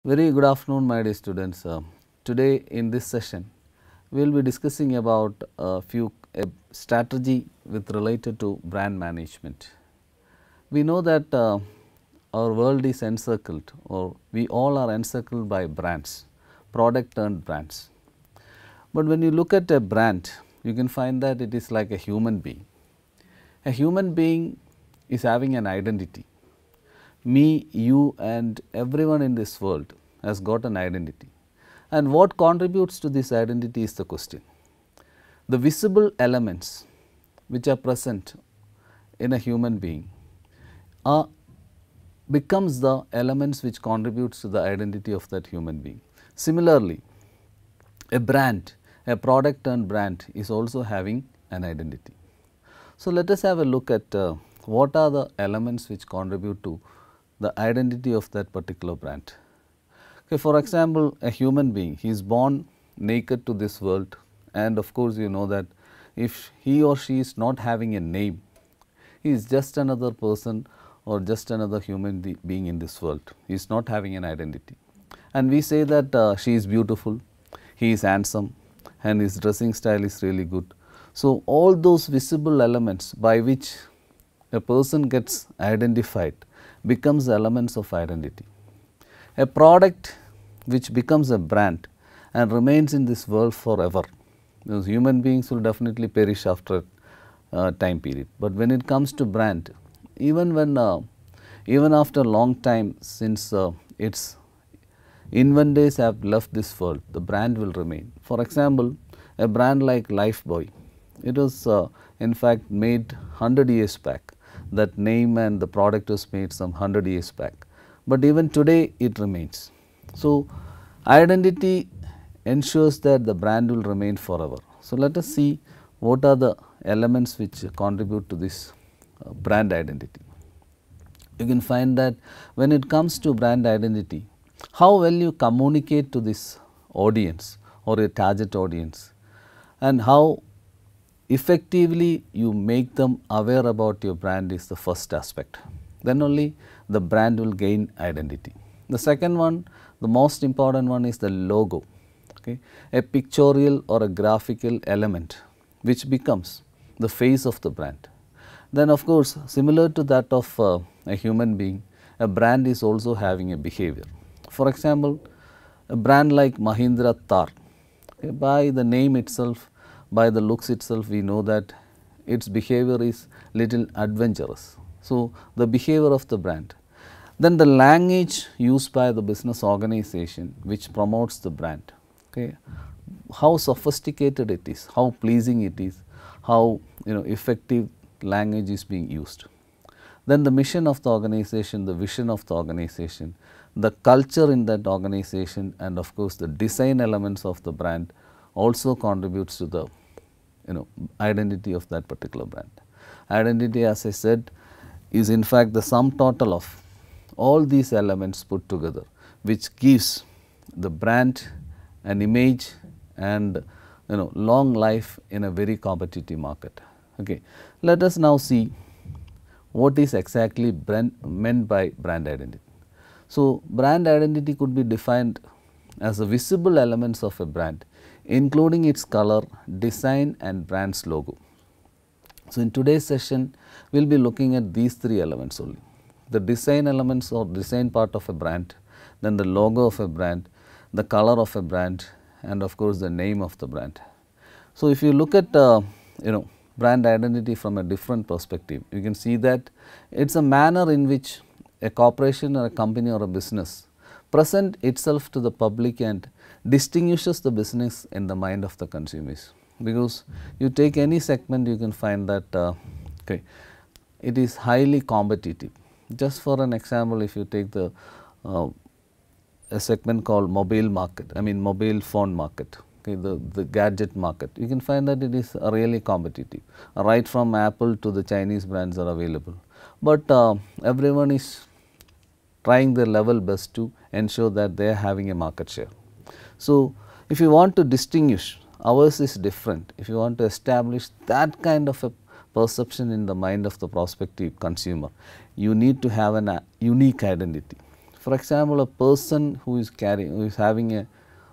Very good afternoon, my dear students. Today in this session, we will be discussing about a strategy with related to brand management. We know that our world is encircled, or we all are encircled by brands, product turned brands. But when you look at a brand, you can find that it is like a human being. A human being is having an identity. Me, you and everyone in this world has got an identity. And what contributes to this identity is the question. The visible elements which are present in a human being are becomes the elements which contributes to the identity of that human being. Similarly, a brand, a product turned brand is also having an identity. So, let us have a look at what are the elements which contribute to the identity of that particular brand. Okay, for example, a human being, he is born naked to this world, and of course, you know that if he or she is not having a name, he is just another person or just another human being in this world. He is not having an identity. And we say that she is beautiful, he is handsome, and his dressing style is really good. So, all those visible elements by which a person gets identified becomes elements of identity. A product which becomes a brand and remains in this world forever, because human beings will definitely perish after a time period. But when it comes to brand, even after a long time since its inventors have left this world, the brand will remain. For example, a brand like Lifebuoy, it was in fact made 100 years back. That name and the product was made some 100 years back, but even today it remains. So, identity ensures that the brand will remain forever. So, let us see what are the elements which contribute to this brand identity. You can find that when it comes to brand identity, how well you communicate to this audience or a target audience, and how effectively you make them aware about your brand is the first aspect. Then only the brand will gain identity. The second one, the most important one, is the logo. Okay, a pictorial or a graphical element which becomes the face of the brand. Then of course, similar to that of a human being, a brand is also having a behavior. For example, a brand like Mahindra Thar, okay, by the name itself, by the looks itself, we know that its behavior is little adventurous. So, the behavior of the brand. Then the language used by the business organization which promotes the brand, okay, how sophisticated it is, how pleasing it is, how effective language is being used. Then the mission of the organization, the vision of the organization, the culture in that organization, and of course, the design elements of the brand also contributes to the identity of that particular brand. Identity, as I said, is in fact the sum total of all these elements put together, which gives the brand an image and long life in a very competitive market. Okay. Let us now see what is exactly meant by brand identity. So, brand identity could be defined as the visible elements of a brand, including its color, design and brand's logo. So, in today's session, we will be looking at these three elements only: the design elements or design part of a brand, then the logo of a brand, the color of a brand, and of course, the name of the brand. So, if you look at brand identity from a different perspective, you can see that it is a manner in which a corporation or a company or a business present itself to the public and distinguishes the business in the mind of the consumers. Because you take any segment, you can find that it is highly competitive. Just for an example, if you take the a segment called mobile market, I mean mobile phone market, okay, the gadget market, you can find that it is really competitive. Right from Apple to the Chinese brands are available, but everyone is trying their level best to ensure that they are having a market share. So, if you want to distinguish, ours is different. If you want to establish that kind of a perception in the mind of the prospective consumer, you need to have a unique identity. For example, a person who is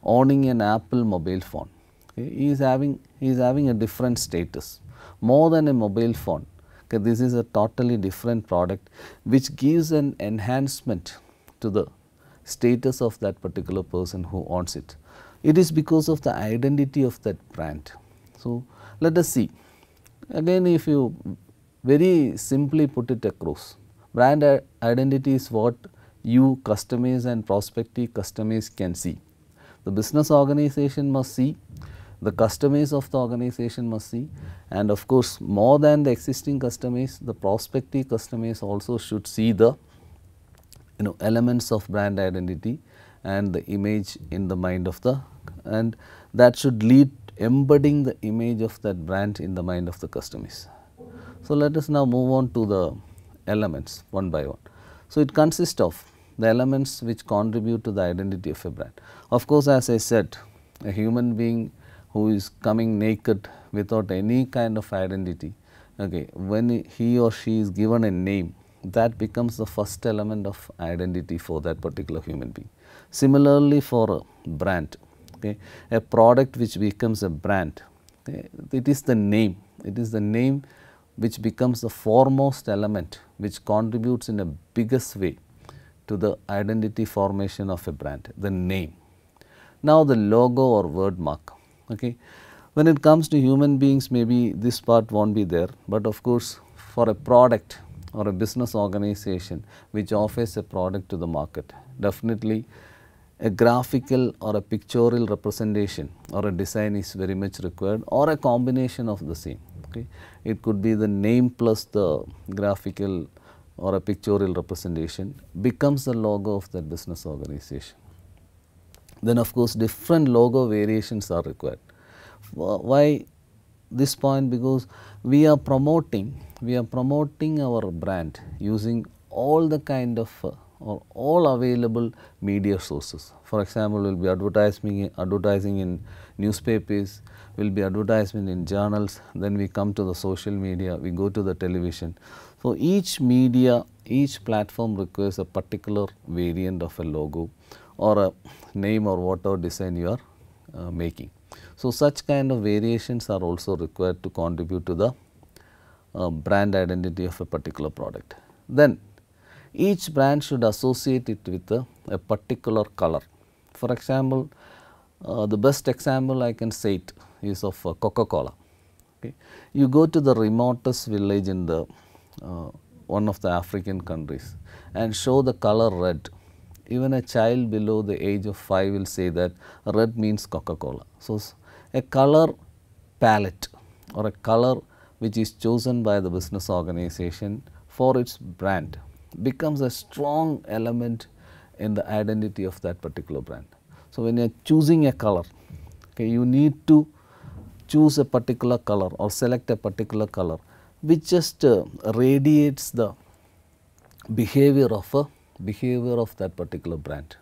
owning an Apple mobile phone, okay, he is having a different status, more than a mobile phone. Okay, this is a totally different product which gives an enhancement to the status of that particular person who owns it. It is because of the identity of that brand. So, let us see. Again, if you very simply put it across, brand identity is what you customers and prospective customers can see. The business organization must see, the customers of the organization must see, and of course, more than the existing customers, the prospective customers also should see the elements of brand identity and the image in the mind of the, and that should lead embedding the image of that brand in the mind of the customers. So, let us now move on to the elements one by one. So, it consists of the elements which contribute to the identity of a brand. Of course, as I said, a human being who is coming naked without any kind of identity, okay, when he or she is given a name, that becomes the first element of identity for that particular human being. Similarly, for a brand, okay, a product which becomes a brand, okay, it is the name which becomes the foremost element which contributes in a biggest way to the identity formation of a brand, the name. Now, the logo or word mark. Okay. When it comes to human beings, maybe this part won't be there, but of course, for a product or a business organization which offers a product to the market, definitely a graphical or a pictorial representation or a design is very much required, or a combination of the same. Okay. It could be the name plus the graphical or a pictorial representation becomes the logo of that business organization. Then of course, different logo variations are required. Why this point? Because we are promoting our brand using all the kind of or all available media sources. For example, we will be advertising in newspapers, we will be advertising in journals, then we come to the social media, we go to the television. So, each media, each platform requires a particular variant of a logo or a name or whatever design you are making. So, such kind of variations are also required to contribute to the brand identity of a particular product. Then each brand should associate it with a particular color. For example, the best example I can say it is of Coca-Cola. Okay. You go to the remotest village in the one of the African countries and show the color red. Even a child below the age of 5 will say that red means Coca-Cola. So, a color palette or a color which is chosen by the business organization for its brand becomes a strong element in the identity of that particular brand. So, when you are choosing a color, okay, you need to choose a particular color or select a particular color which just radiates the behavior of that particular brand.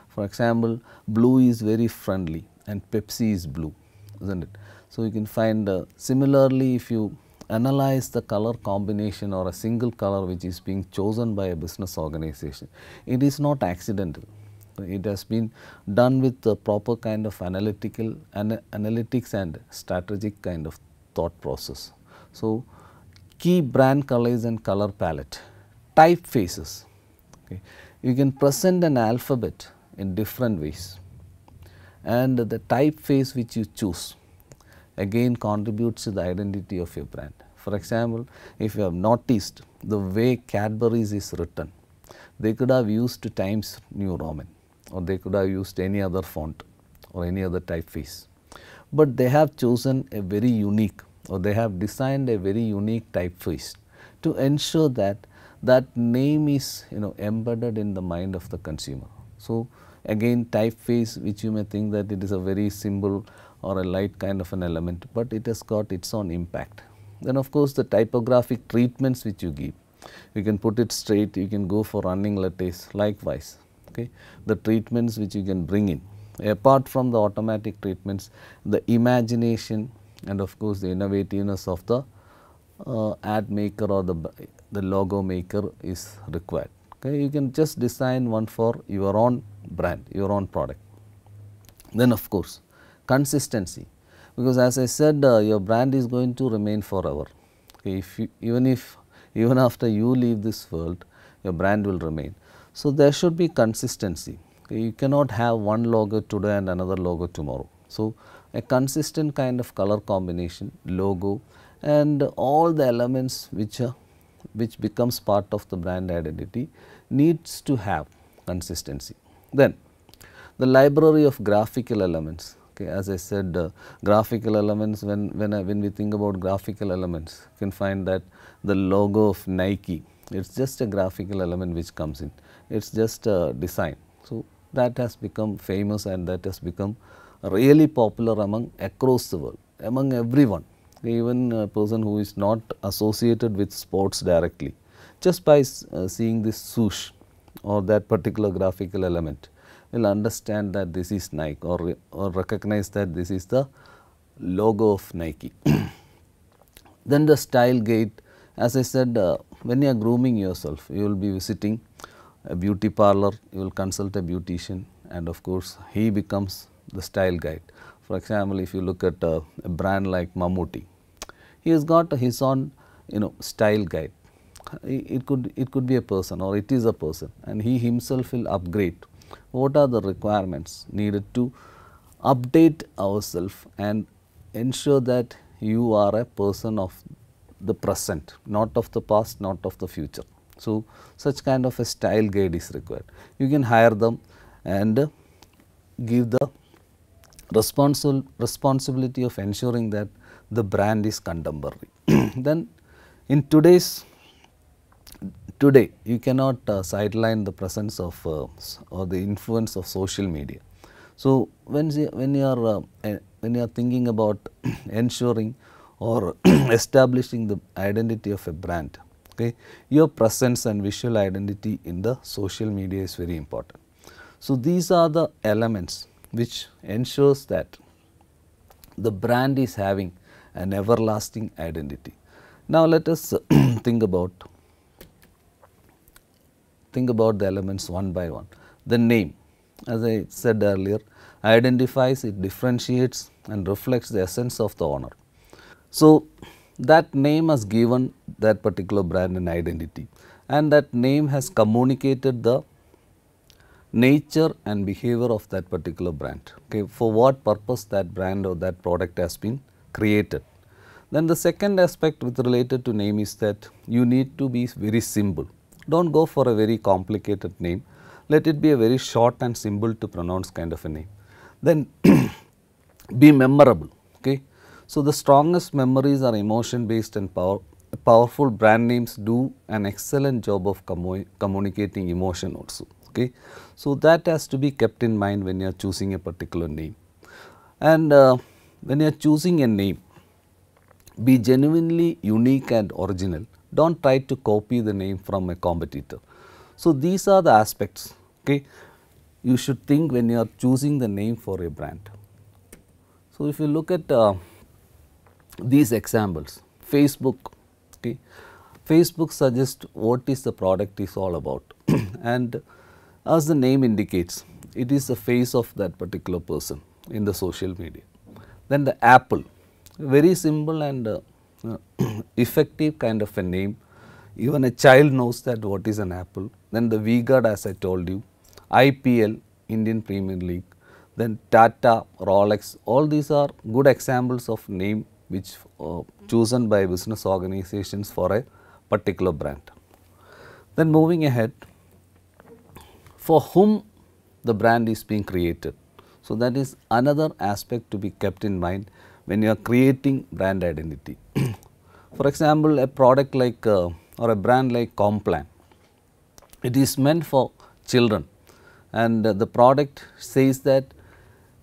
For example, blue is very friendly and Pepsi is blue, isn't it? So, you can find similarly, if you analyze the color combination or a single color which is being chosen by a business organization, it is not accidental. It has been done with the proper kind of analytics and strategic kind of thought process. So, key brand colors and color palette. Typefaces. Okay. You can present an alphabet in different ways, and the typeface which you choose again contributes to the identity of your brand. For example, if you have noticed the way Cadbury's is written, they could have used Times New Roman, or they could have used any other font or any other typeface, but they have chosen a very unique, or they have designed a very unique typeface to ensure that that name is embedded in the mind of the consumer. So, again typeface, which you may think that it is a very simple or a light kind of an element, but it has got its own impact. Then of course, the typographic treatments which you give, you can put it straight, you can go for running letters, likewise. Okay. The treatments which you can bring in, apart from the automatic treatments, the imagination and of course, the innovativeness of the ad maker or the logo maker is required. Okay, you can just design one for your own brand, your own product. Then of course, consistency, because as I said, your brand is going to remain forever. Okay, even after you leave this world, your brand will remain. So there should be consistency. Okay, you cannot have one logo today and another logo tomorrow. So a consistent kind of color combination, logo, and all the elements which becomes part of the brand identity needs to have consistency. Then the library of graphical elements. Okay, as I said, graphical elements, when we think about graphical elements, you can find that the logo of Nike, it's just a graphical element which comes in, it's just a design. So that has become famous and that has become really popular among across the world, among everyone, even a person who is not associated with sports directly, just by seeing this swoosh or that particular graphical element will understand that this is Nike, or recognize that this is the logo of Nike. Then the style gate, as I said, when you are grooming yourself, you will be visiting a beauty parlor, you will consult a beautician, and of course, he becomes the style guide. For example, if you look at a brand like Mammootty, he has got his own style guide. It could be a person, or it is a person, and he himself will upgrade what are the requirements needed to update ourselves and ensure that you are a person of the present, not of the past, not of the future. So such kind of a style guide is required. You can hire them and give the responsibility of ensuring that the brand is contemporary. Then in today you cannot sideline the presence of or the influence of social media. So when you are thinking about ensuring or establishing the identity of a brand, okay, your presence and visual identity in the social media is very important. So these are the elements which ensures that the brand is having an everlasting identity. Now let us think about the elements one by one. The name, as I said earlier, identifies, it differentiates and reflects the essence of the owner. So that name has given that particular brand an identity, and that name has communicated the nature and behavior of that particular brand, okay, for what purpose that brand or that product has been created. Then the second aspect with related to name is that you need to be very simple. Don't go for a very complicated name. Let it be a very short and simple to pronounce kind of a name. Then be memorable. Okay. So the strongest memories are emotion based and powerful brand names do an excellent job of communicating emotion also. Okay. So that has to be kept in mind when you are choosing a particular name. And when you are choosing a name, be genuinely unique and original. Don't try to copy the name from a competitor. So these are the aspects, okay, you should think when you are choosing the name for a brand. So if you look at these examples, Facebook, okay, Facebook suggests what is the product is all about and as the name indicates, it is the face of that particular person in the social media. Then the Apple, very simple and effective kind of a name. Even a child knows that what is an apple. Then the V-Guard, as I told you, IPL, Indian Premier League, then Tata, Rolex, all these are good examples of name which chosen by business organizations for a particular brand. Then moving ahead, for whom the brand is being created. So that is another aspect to be kept in mind when you are creating brand identity. For example, a product like or a brand like Complan, it is meant for children, and the product says that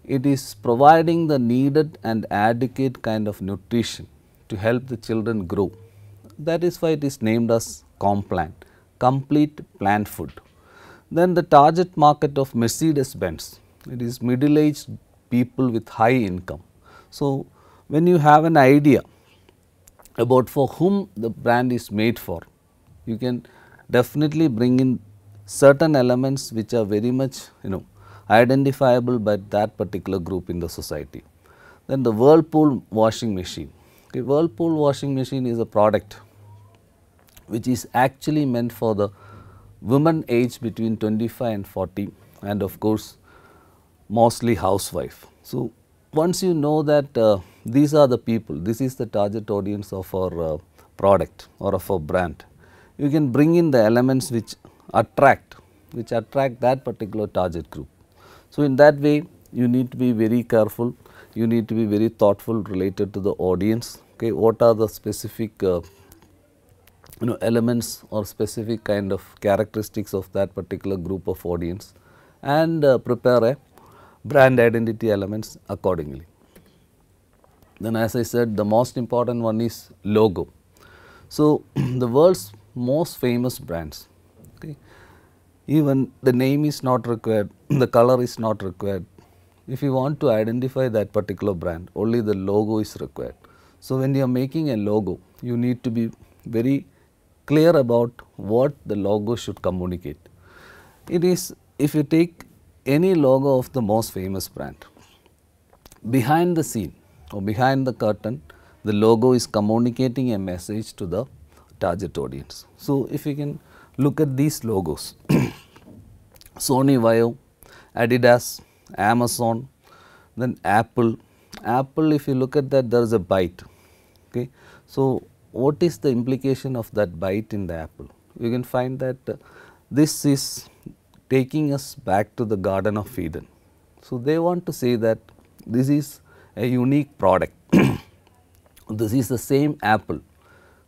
it is providing the needed and adequate kind of nutrition to help the children grow. That is why it is named as Complan, complete plant food. Then the target market of Mercedes-Benz, it is middle-aged people with high income. So when you have an idea about for whom the brand is made for, you can definitely bring in certain elements which are very much identifiable by that particular group in the society. Then the Whirlpool washing machine. Okay, Whirlpool washing machine is a product which is actually meant for the women aged between 25 and 40, and of course mostly housewife. So, once you know that these are the people, this is the target audience of our product or of our brand, you can bring in the elements which attract that particular target group. So, in that way you need to be very careful, you need to be very thoughtful related to the audience. Okay, what are the specific elements or specific kind of characteristics of that particular group of audience, and prepare a brand identity elements accordingly. Then, as I said, the most important one is logo. So, the world's most famous brands, okay, even the name is not required, the color is not required. If you want to identify that particular brand, only the logo is required. So, when you are making a logo, you need to be very clear about what the logo should communicate. It is, if you take any logo of the most famous brand, behind the scene or behind the curtain, the logo is communicating a message to the target audience. So, if you can look at these logos, Sony Vaio, Adidas, Amazon, then Apple. Apple, if you look at that, there is a bite. Okay. So, what is the implication of that bite in the apple? You can find that this is taking us back to the Garden of Eden. So, they want to say that this is a unique product. This is the same apple,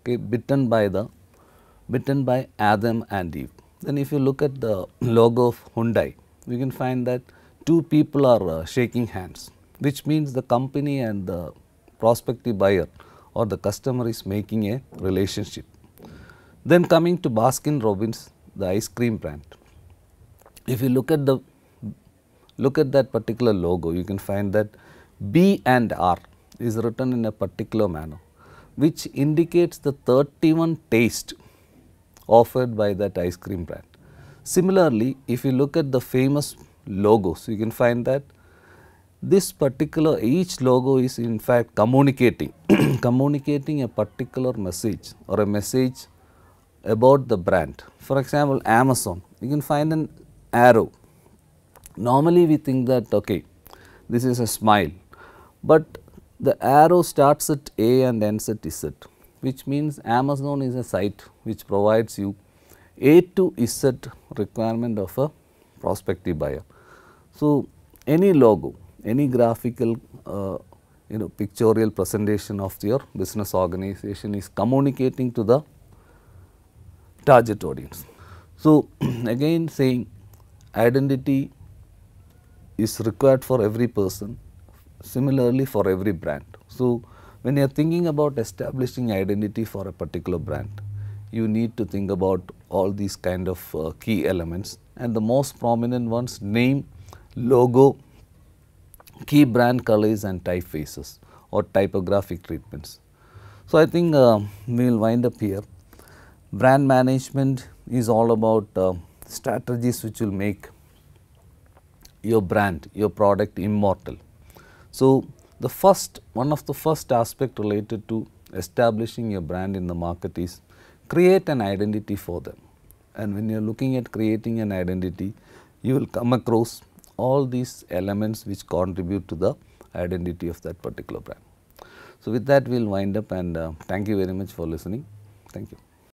okay, bitten by Adam and Eve. Then, if you look at the logo of Hyundai, you can find that two people are shaking hands, which means the company and the prospective buyer or the customer is making a relationship. Then, coming to Baskin Robbins, the ice cream brand. If you look at that particular logo, you can find that B and R is written in a particular manner, which indicates the 31 taste offered by that ice cream brand. Similarly, if you look at the famous logos, you can find that this particular, each logo is in fact communicating a particular message or a message about the brand. For example, Amazon, you can find an arrow. Normally we think that, okay, this is a smile, but the arrow starts at A and ends at Z, which means Amazon is a site which provides you A to Z requirement of a prospective buyer. So, any logo, any graphical pictorial presentation of your business organization is communicating to the target audience. So, again saying identity is required for every person, similarly for every brand. So, when you are thinking about establishing identity for a particular brand, you need to think about all these kind of key elements, and the most prominent ones: name, logo, key brand colors and typefaces or typographic treatments. So, I think we will wind up here. Brand management is all about strategies which will make your brand, your product immortal. So, one of the first aspect related to establishing your brand in the market is create an identity for them. And when you are looking at creating an identity, you will come across all these elements which contribute to the identity of that particular brand. So, with that we will wind up, and thank you very much for listening. Thank you.